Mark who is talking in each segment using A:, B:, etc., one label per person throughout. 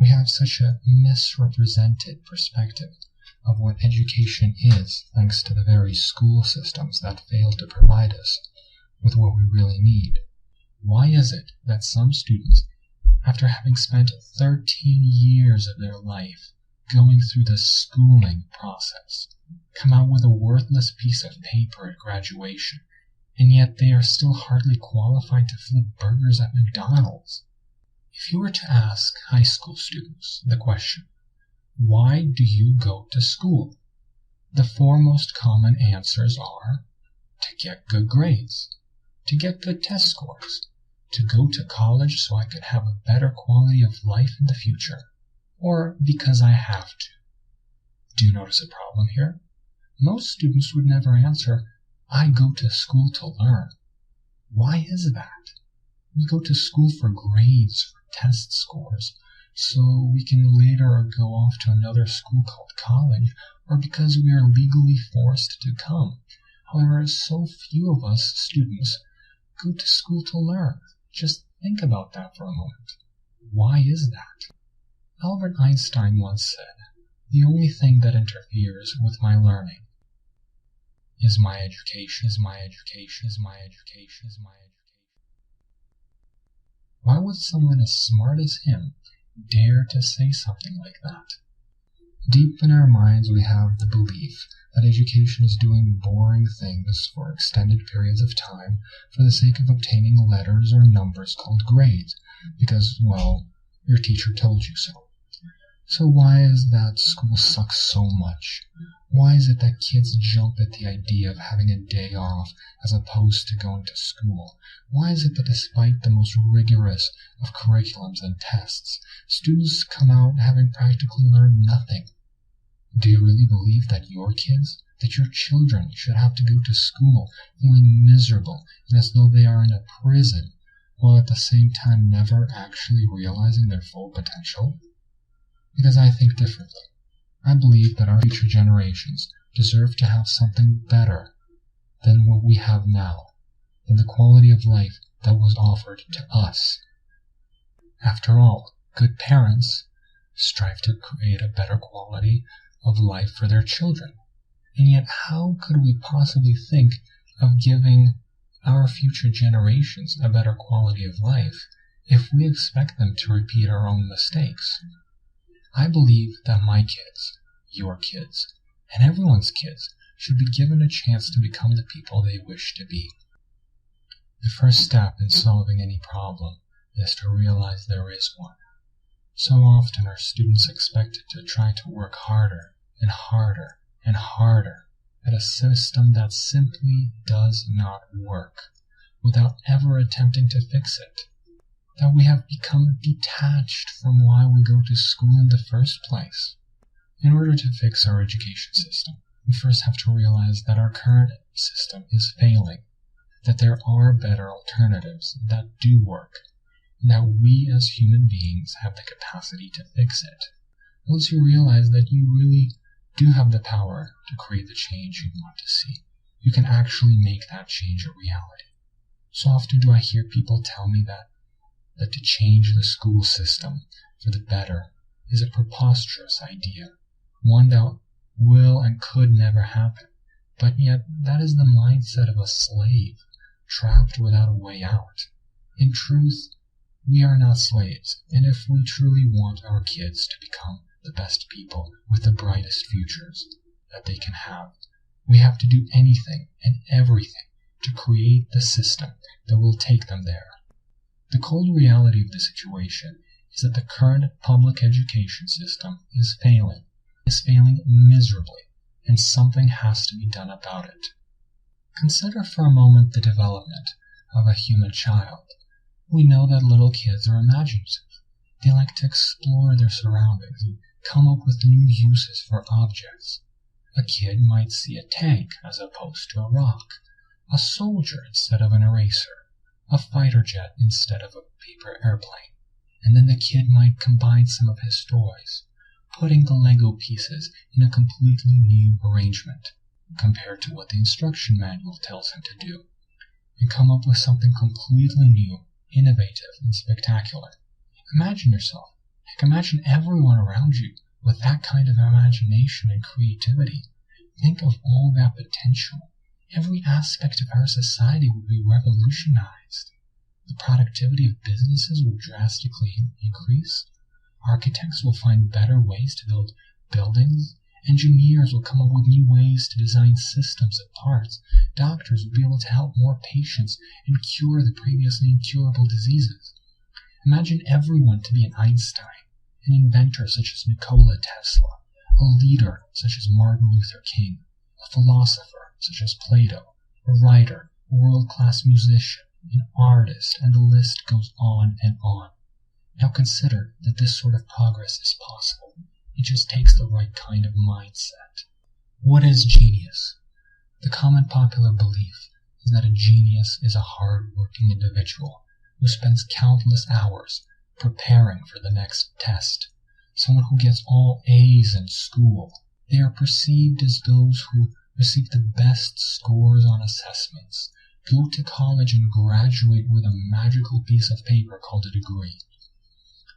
A: We have such a misrepresented perspective of what education is, thanks to the very school systems that fail to provide us with what we really need. Why is it that some students, after having spent 13 years of their life going through the schooling process, come out with a worthless piece of paper at graduation, and yet they are still hardly qualified to flip burgers at McDonald's? If you were to ask high school students the question, why do you go to school? The four most common answers are to get good grades, to get good test scores, to go to college so I could have a better quality of life in the future, or because I have to. Do you notice a problem here? Most students would never answer, I go to school to learn. Why is that? We go to school for grades, for test scores, so we can later go off to another school called college, or because we are legally forced to come. However, so few of us students go to school to learn. Just think about that for a moment. Why is that? Albert Einstein once said, the only thing that interferes with my learning is my education, is my education, is my education, is my education. Why would someone as smart as him dare to say something like that? Deep in our minds we have the belief that education is doing boring things for extended periods of time for the sake of obtaining letters or numbers called grades, because, well, your teacher told you so. So why is that school sucks so much? Why is it that kids jump at the idea of having a day off as opposed to going to school? Why is it that despite the most rigorous of curriculums and tests, students come out having practically learned nothing? Do you really believe that your kids, that your children should have to go to school feeling miserable and as though they are in a prison, while at the same time never actually realizing their full potential? Because I think differently. I believe that our future generations deserve to have something better than what we have now, than the quality of life that was offered to us. After all, good parents strive to create a better quality of life for their children. And yet how could we possibly think of giving our future generations a better quality of life if we expect them to repeat our own mistakes? I believe that my kids, your kids, and everyone's kids should be given a chance to become the people they wish to be. The first step in solving any problem is to realize there is one. So often are students expected to try to work harder and harder and harder at a system that simply does not work, without ever attempting to fix it. That we have become detached from why we go to school in the first place. In order to fix our education system, we first have to realize that our current system is failing, that there are better alternatives that do work, and that we as human beings have the capacity to fix it. Once you realize that you really do have the power to create the change you want to see, you can actually make that change a reality. So often do I hear people tell me that to change the school system for the better is a preposterous idea, one that will and could never happen, but yet that is the mindset of a slave, trapped without a way out. In truth, we are not slaves, and if we truly want our kids to become the best people with the brightest futures that they can have, we have to do anything and everything to create the system that will take them there. The cold reality of the situation is that the current public education system is failing miserably, and something has to be done about it. Consider for a moment the development of a human child. We know that little kids are imaginative. They like to explore their surroundings and come up with new uses for objects. A kid might see a tank as opposed to a rock, a soldier instead of an eraser, a fighter jet instead of a paper airplane, and then the kid might combine some of his toys, putting the Lego pieces in a completely new arrangement compared to what the instruction manual tells him to do, and come up with something completely new, innovative, and spectacular. Imagine yourself Imagine everyone around you with that kind of imagination and creativity. Think of all that potential. Every aspect of our society would be revolutionized. The productivity of businesses would drastically increase. Architects will find better ways to build buildings. Engineers will come up with new ways to design systems and parts. Doctors will be able to help more patients and cure the previously incurable diseases. Imagine everyone to be an Einstein, an inventor such as Nikola Tesla, a leader such as Martin Luther King, a philosopher such as Plato, a writer, a world-class musician, an artist, and the list goes on and on. Now consider that this sort of progress is possible. It just takes the right kind of mindset. What is genius? The common popular belief is that a genius is a hard-working individual who spends countless hours preparing for the next test, someone who gets all A's in school. They are perceived as those who receive the best scores on assessments, go to college and graduate with a magical piece of paper called a degree.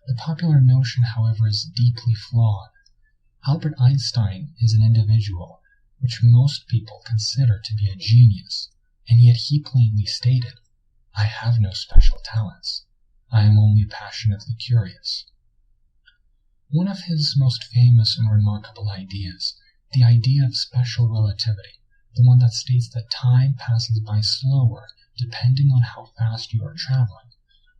A: The popular notion, however, is deeply flawed. Albert Einstein is an individual which most people consider to be a genius, and yet he plainly stated, "I have no special talents. I am only passionately curious." One of his most famous and remarkable ideas, the idea of special relativity, the one that states that time passes by slower depending on how fast you are traveling,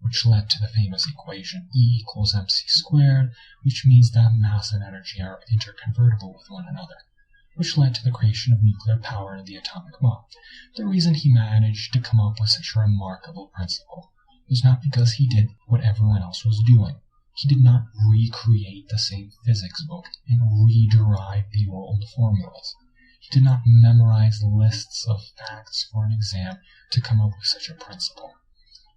A: which led to the famous equation E equals mc squared, which means that mass and energy are interconvertible with one another, which led to the creation of nuclear power and the atomic bomb. The reason he managed to come up with such a remarkable principle was not because he did what everyone else was doing. He did not recreate the same physics book and rederive the old formulas. He did not memorize lists of facts for an exam to come up with such a principle.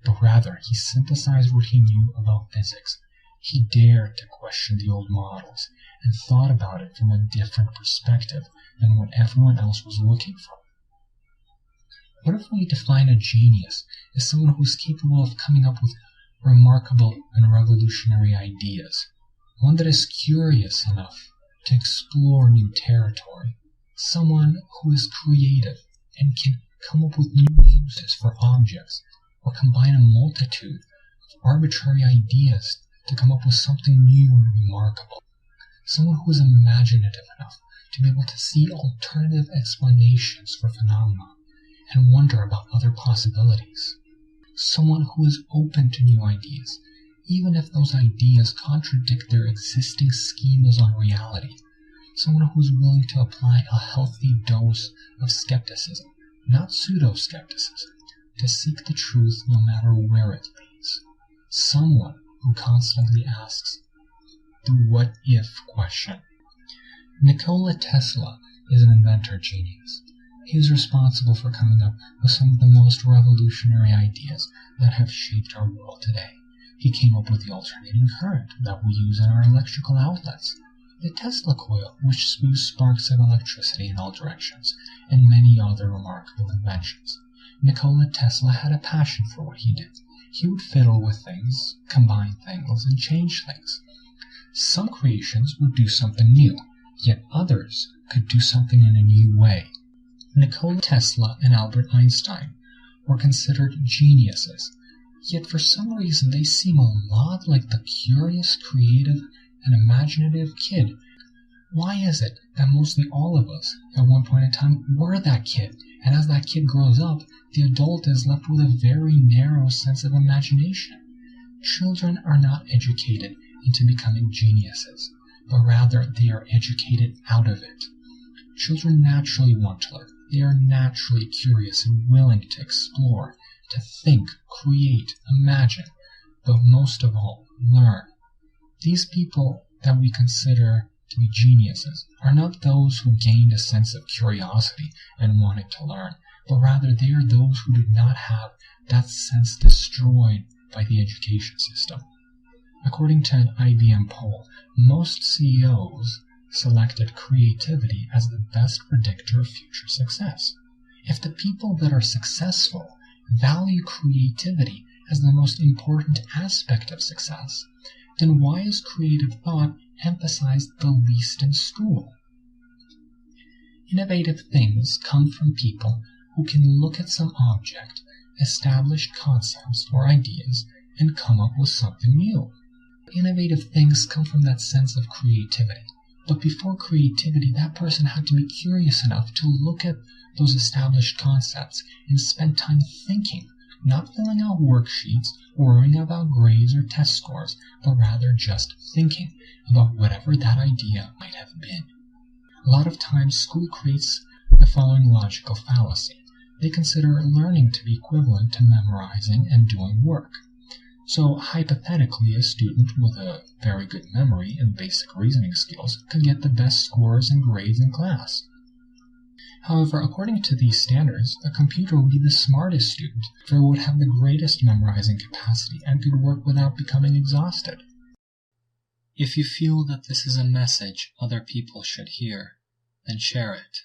A: But rather, he synthesized what he knew about physics. He dared to question the old models and thought about it from a different perspective than what everyone else was looking for. What if we define a genius as someone who is capable of coming up with remarkable and revolutionary ideas, one that is curious enough to explore new territory, someone who is creative and can come up with new uses for objects, or combine a multitude of arbitrary ideas to come up with something new and remarkable. Someone who is imaginative enough to be able to see alternative explanations for phenomena and wonder about other possibilities. Someone who is open to new ideas, even if those ideas contradict their existing schemas on reality. Someone who is willing to apply a healthy dose of skepticism, not pseudo-skepticism, to seek the truth no matter where it leads. Someone who constantly asks the what-if question. Nikola Tesla is an inventor genius. He is responsible for coming up with some of the most revolutionary ideas that have shaped our world today. He came up with the alternating current that we use in our electrical outlets, the Tesla coil, which spews sparks of electricity in all directions, and many other remarkable inventions. Nikola Tesla had a passion for what he did. He would fiddle with things, combine things, and change things. Some creations would do something new, yet others could do something in a new way. Nikola Tesla and Albert Einstein were considered geniuses, yet for some reason they seem a lot like the curious, creative, and imaginative kid. Why is it that mostly all of us, at one point in time, were that kid, and as that kid grows up, the adult is left with a very narrow sense of imagination? Children are not educated into becoming geniuses, but rather they are educated out of it. Children naturally want to learn. They are naturally curious and willing to explore, to think, create, imagine, but most of all, learn. These people that we consider to be geniuses are not those who gained a sense of curiosity and wanted to learn, but rather they are those who did not have that sense destroyed by the education system. According to an IBM poll, most CEOs selected creativity as the best predictor of future success. If the people that are successful value creativity as the most important aspect of success, then why is creative thought emphasized the least in school? Innovative things come from people who can look at some object, established concepts or ideas, and come up with something new. Innovative things come from that sense of creativity. But before creativity, that person had to be curious enough to look at those established concepts and spend time thinking, not filling out worksheets, worrying about grades or test scores, but rather just thinking about whatever that idea might have been. A lot of times, school creates the following logical fallacy. They consider learning to be equivalent to memorizing and doing work. So, hypothetically, a student with a very good memory and basic reasoning skills could get the best scores and grades in class. However, according to these standards, a computer would be the smartest student, for it would have the greatest memorizing capacity and could work without becoming exhausted. If you feel that this is a message other people should hear, then share it.